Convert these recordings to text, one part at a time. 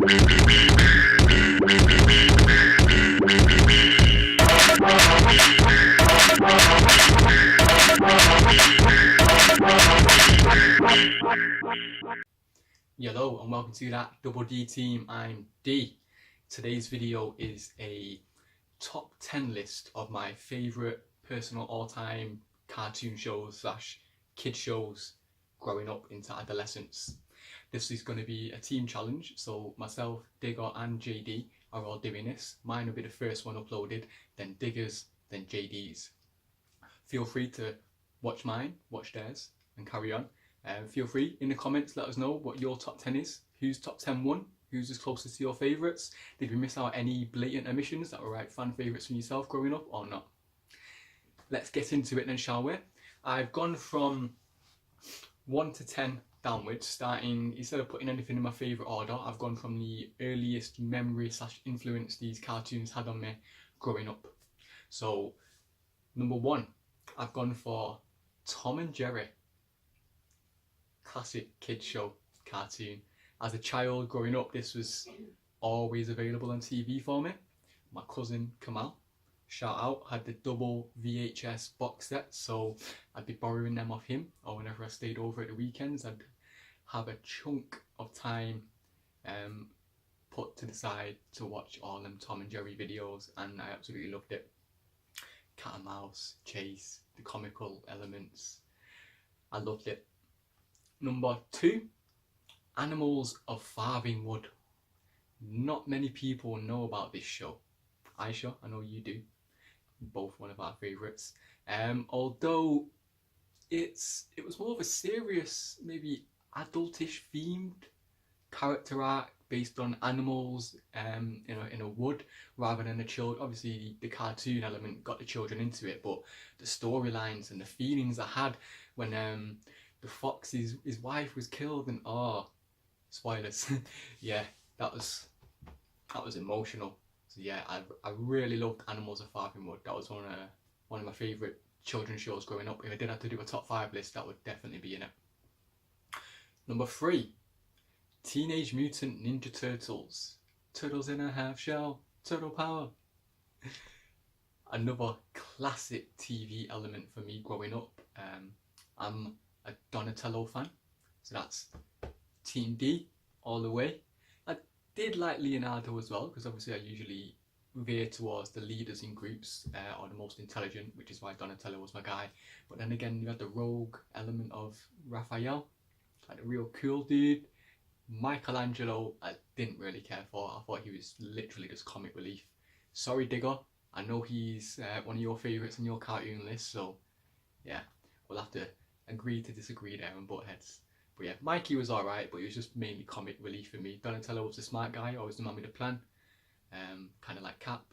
Hello and welcome to that Double D team. I'm D. Today's video is a top 10 list of my favourite personal all-time cartoon shows slash kid shows growing up into adolescence. This is going to be a team challenge, so myself, DIGA and JD are all doing this. Mine will be the first one uploaded, then DIGA's, then JD's. Feel free to watch mine, watch theirs and carry on. Feel free in the comments, let us know what your top 10 is, whose top 10 won, who's as closest to your favourites. Did we miss out any blatant omissions that were right fan favourites from yourself growing up or not? Let's get into it then, shall we? I've gone from 1 to 10 downwards, starting, instead of putting anything in my favourite order, I've gone from the earliest memory slash influence these cartoons had on me growing up. So, number 1, I've gone for Tom and Jerry. Classic kids show cartoon. As a child growing up, this was always available on TV for me. My cousin Kamal, shout out, had the double VHS box set, so I'd be borrowing them off him, or whenever I stayed over at the weekends I'd have a chunk of time put to the side to watch all them Tom and Jerry videos, and I absolutely loved it. Cat and mouse, chase, the comical elements, I loved it. Number 2, Animals of Farthing Wood. Not many people know about this show. Aisha, I know you do. Both one of our favourites. Although it was more of a serious, maybe adultish themed character arc based on animals in a wood rather than a child. Obviously the cartoon element got the children into it, but the storylines and the feelings I had when the fox, his wife was killed, and spoilers. Yeah, that was emotional. So yeah, I really loved Animals of Farthing Wood. That was one of my favourite children's shows growing up. If I did have to do a top 5 list, that would definitely be in it. Number 3, Teenage Mutant Ninja Turtles. Turtles in a half shell, turtle power. Another classic TV element for me growing up. I'm a Donatello fan, so that's Team D all the way. I did like Leonardo as well, because obviously I usually veer towards the leaders in groups, or the most intelligent, which is why Donatello was my guy. But then again, you had the rogue element of Raphael, like a real cool dude. Michelangelo, I didn't really care for. I thought he was literally just comic relief. Sorry Digger, I know he's one of your favourites on your cartoon list, so yeah, we'll have to agree to disagree there and butt heads. But yeah, Mikey was alright, but he was just mainly comic relief for me. Donatello was the smart guy, always the man with a plan, kind of like Cap.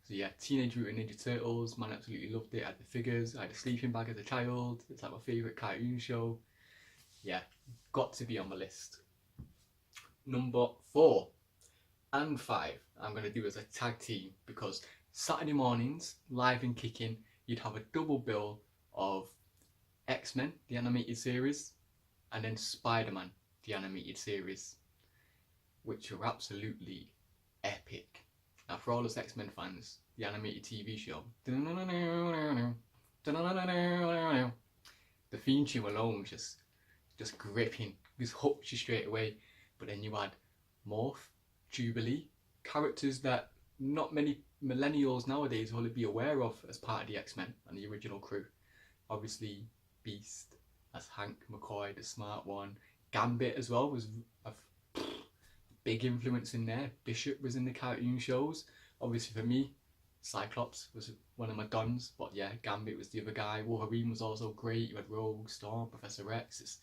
So yeah, Teenage Mutant Ninja Turtles, man, absolutely loved it. I had the figures, I had a sleeping bag as a child. It's like my favourite cartoon show. Yeah, got to be on my list. Number 4 and 5 I'm going to do as a tag team, because Saturday mornings, live and kicking, you'd have a double bill of XMen, the animated series, and then Spider-Man, the animated series, which are absolutely epic. Now for all us X-Men fans, the animated TV show, the theme tune alone was just gripping, just hooked you straight away. But then you had Morph, Jubilee, characters that not many millennials nowadays will be aware of as part of the X-Men and the original crew. Obviously Beast as Hank McCoy, the smart one. Gambit as well was a big influence in there. Bishop was in the cartoon shows. Obviously for me, Cyclops was one of my dons, but yeah, Gambit was the other guy. Wolverine was also great. You had Rogue, Storm, Professor X.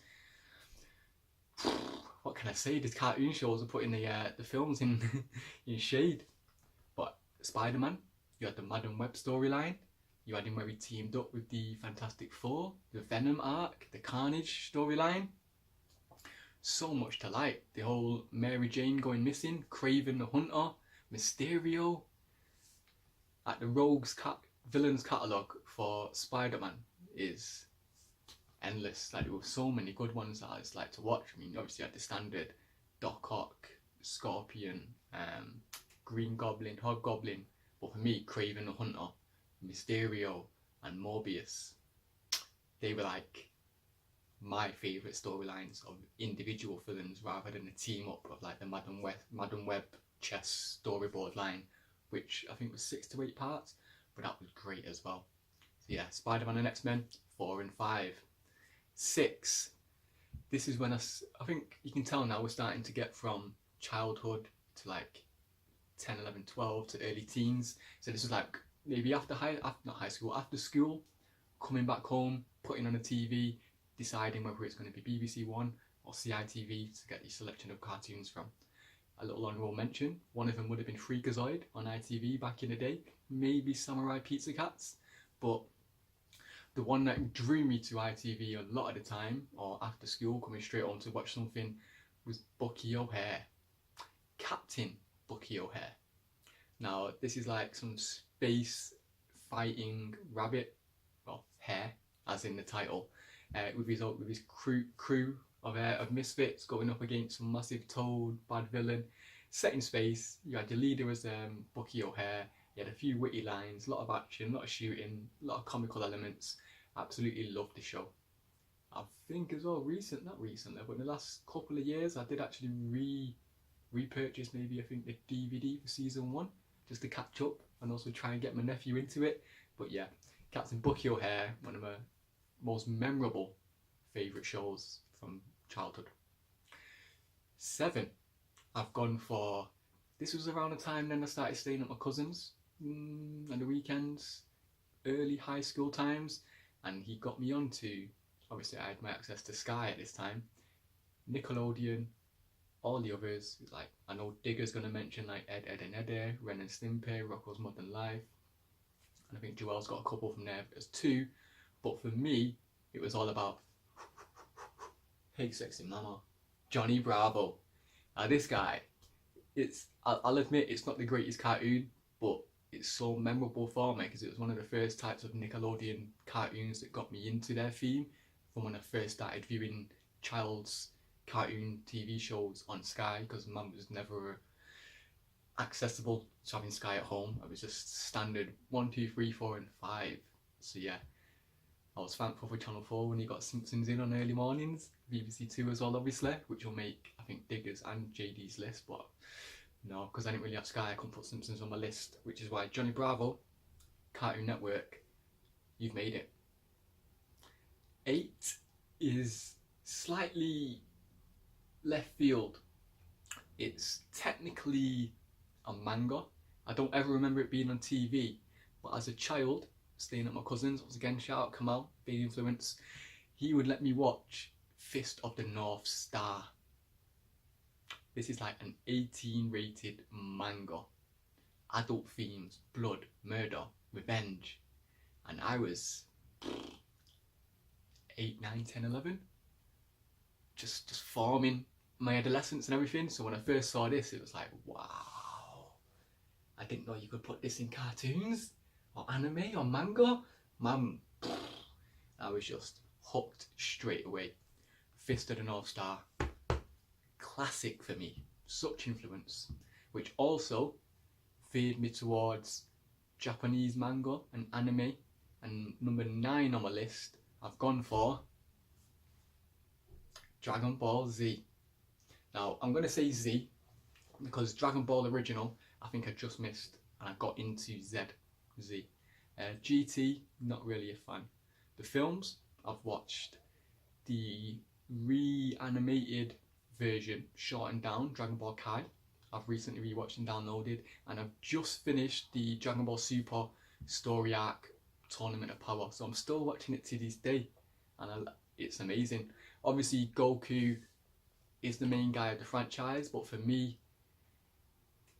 What can I say? The cartoon shows are putting the films in in shade. But Spider-Man, you had the Madam Web storyline. You had him where he teamed up with the Fantastic Four, the Venom arc, the Carnage storyline. So much to like. The whole Mary Jane going missing, Kraven the Hunter, Mysterio. Like the villains catalogue for Spider-Man is endless. Like there were so many good ones that I just like to watch. I mean, obviously you had the standard Doc Ock, Scorpion, Green Goblin, Hobgoblin, but for me, Kraven the Hunter, Mysterio, and Morbius, they were like my favourite storylines of individual villains rather than a team up of like the Madam Web chess storyboard line, which I think was 6 to 8 parts, but that was great as well. So yeah, Spider-Man and X-Men, 4 and 5. 6, this is when I think you can tell now we're starting to get from childhood to like 10, 11, 12 to early teens. So this is like maybe after after school, coming back home, putting on a TV, deciding whether it's going to be BBC One or CITV to get your selection of cartoons from. A little honourable mention, one of them would have been Freakazoid on ITV back in the day, maybe Samurai Pizza Cats, but the one that drew me to ITV a lot of the time, or after school coming straight on to watch something, was Bucky O'Hare. Captain Bucky O'Hare. Now this is like some space fighting rabbit, well, hare as in the title, with his crew of misfits going up against some massive toad bad villain. Set in space, you had the leader as Bucky O'Hare. You had a few witty lines, a lot of action, a lot of shooting, a lot of comical elements. Absolutely loved the show. I think as well, not recently, but in the last couple of years, I did actually repurchase maybe I think the DVD for season 1 just to catch up and also try and get my nephew into it. But yeah, Captain Bucky O'Hare, one of my most memorable favourite shows from childhood. 7, I've gone for, this was around the time then I started staying at my cousin's on the weekends, early high school times, and he got me onto, obviously I had my access to Sky at this time, Nickelodeon, all the others, like I know Digga's going to mention like Ed, Edd and Eddy, Ren and Stimpy, Rocko's Modern Life, and I think Joel's got a couple from there as 2, but for me it was all about Hey Sexy Mama, Jonny Bravo. Now this guy, I'll admit it's not the greatest cartoon, but it's so memorable for me because it was one of the first types of Nickelodeon cartoons that got me into their theme from when I first started viewing child's cartoon TV shows on Sky, because mum was never accessible to having Sky at home. It was just standard 1, 2, 3, 4 and 5. So yeah, I was thankful for Channel 4 when he got Simpsons in on early mornings, BBC 2 as well obviously, which will make I think Digga's and JD's list, but no, because I didn't really have Sky I couldn't put Simpsons on my list, which is why Jonny Bravo, Cartoon Network, you've made it. 8 is slightly left field. It's technically a manga. I don't ever remember it being on TV, but as a child, staying at my cousin's, once again shout out Kamal, big influence, he would let me watch Fist of the North Star. This is like an 18 rated manga. Adult themes, blood, murder, revenge. And I was 8, 9, 10, 11. Just forming my adolescence and everything. So when I first saw this, it was like, wow. I didn't know you could put this in cartoons or anime or manga. Man, I was just hooked straight away. Fist of the North Star. Classic for me, such influence, which also veered me towards Japanese manga and anime. And number 9 on my list, I've gone for Dragonball Z. Now I'm going to say Z because Dragon Ball original I think I just missed and I got into Z. GT, not really a fan. The films, I've watched the reanimated version, shortened down, Dragon Ball Kai. I've recently rewatched and downloaded, and I've just finished the Dragon Ball Super story arc Tournament of Power, so I'm still watching it to this day, and it's amazing. Obviously Goku is the main guy of the franchise, but for me,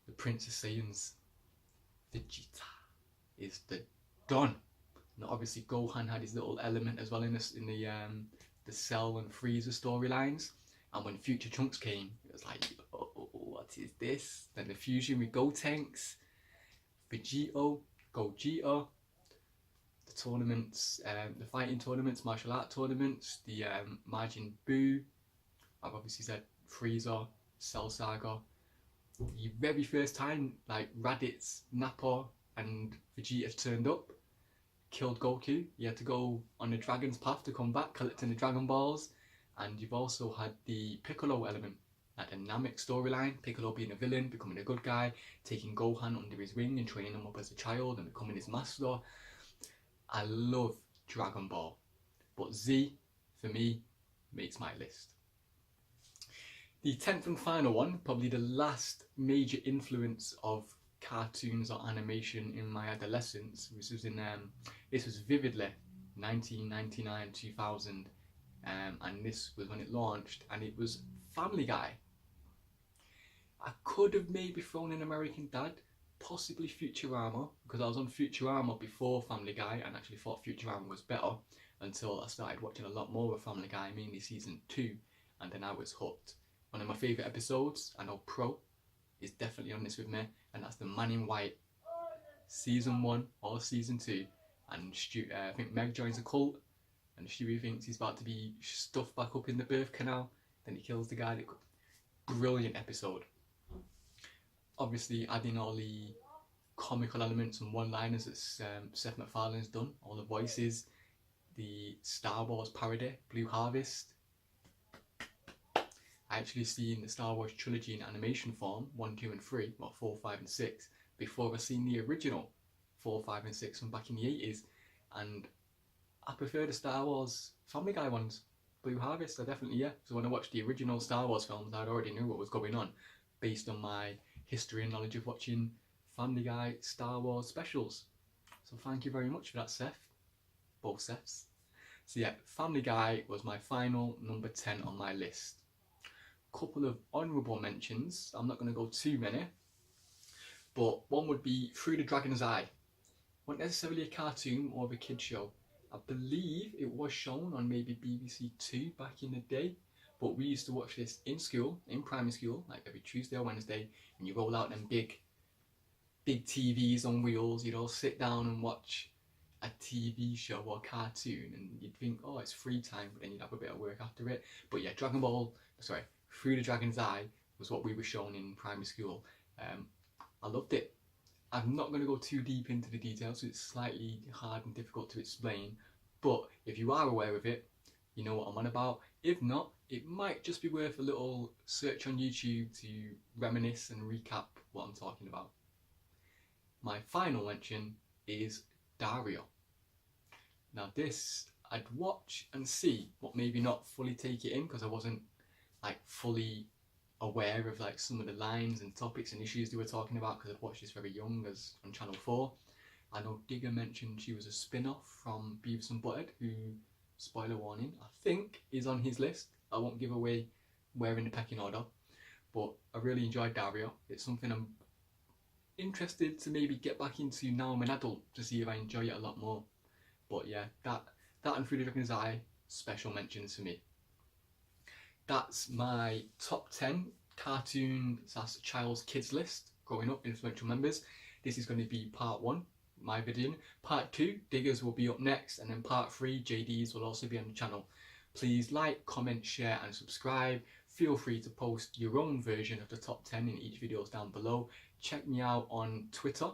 the Prince of Saiyans, Vegeta, is the Don. Now obviously Gohan had his little element as well in the Cell and Frieza storylines, and when Future Trunks came, it was like, oh, what is this? Then the fusion with Gotenks, Vegito, Gogeta, the tournaments, the fighting tournaments, martial art tournaments, the Majin Buu. I've obviously said Frieza, Cell Saga, the very first time like Raditz, Nappa and Vegeta turned up, killed Goku. He had to go on the dragon's path to come back, collecting the Dragon Balls. And you've also had the Piccolo element, like the Namek storyline, Piccolo being a villain, becoming a good guy, taking Gohan under his wing and training him up as a child and becoming his master. I love Dragon Ball, but Z, for me, makes my list. The 10th and final one, probably the last major influence of cartoons or animation in my adolescence, this was vividly 1999, 2000, and this was when it launched, and it was Family Guy. I could have maybe thrown in American Dad, possibly Futurama, because I was on Futurama before Family Guy and actually thought Futurama was better until I started watching a lot more of Family Guy, mainly season 2, and then I was hooked. One of my favourite episodes, I know Pro is definitely on this with me, and that's the Man in White season 1 or season 2, and I think Meg joins a cult, and Stewie thinks he's about to be stuffed back up in the birth canal, then he kills the guy. Brilliant episode. Obviously adding all the comical elements and one-liners that Seth MacFarlane's done, all the voices, the Star Wars parody, Blue Harvest. I actually seen the Star Wars trilogy in animation form, 1, 2 and 3, well 4, 5 and 6, before I seen the original 4, 5 and 6 from back in the 80s, and I prefer the Star Wars Family Guy ones. Blue Harvest, I definitely, yeah. So when I watched the original Star Wars films, I already knew what was going on based on my history and knowledge of watching Family Guy Star Wars specials. So thank you very much for that, Seth. Both Seths. So yeah, Family Guy was my final number 10 on my list. Couple of honourable mentions. I'm not going to go too many, but one would be Through the Dragon's Eye. Not necessarily a cartoon or a kid show. I believe it was shown on maybe BBC 2 back in the day, but we used to watch this in school, in primary school, like every Tuesday or Wednesday, and you roll out them big TVs on wheels. You'd all sit down and watch a TV show or cartoon, and you'd think, oh, it's free time, but then you'd have a bit of work after it. But yeah, Through the Dragon's Eye was what we were shown in primary school. I loved it. I'm not going to go too deep into the details, so it's slightly hard and difficult to explain, but if you are aware of it, you know what I'm on about. If not, it might just be worth a little search on YouTube to reminisce and recap what I'm talking about. My final mention is Dario. Now this, I'd watch and see, but maybe not fully take it in, because I wasn't like fully aware of like some of the lines and topics and issues they were talking about, because I've watched this very young, as on Channel 4. I know DIGA mentioned she was a spin-off from Beavis and Butthead, who, spoiler warning, I think is on his list. I won't give away where in the pecking order, but I really enjoyed Dario. It's something I'm interested to maybe get back into now I'm an adult, to see if I enjoy it a lot more. But yeah, that and Through the Dragon's Eye, special mentions for me. That's my top 10 cartoon / child's kids list, growing up, influential members. This is going to be part 1, my video. Part 2, Diggers will be up next, and then part 3, JD's will also be on the channel. Please like, comment, share and subscribe. Feel free to post your own version of the top 10 in each video down below. Check me out on Twitter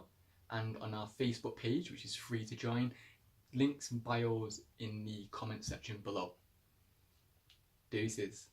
and on our Facebook page, which is free to join. Links and bios in the comment section below. Deuces.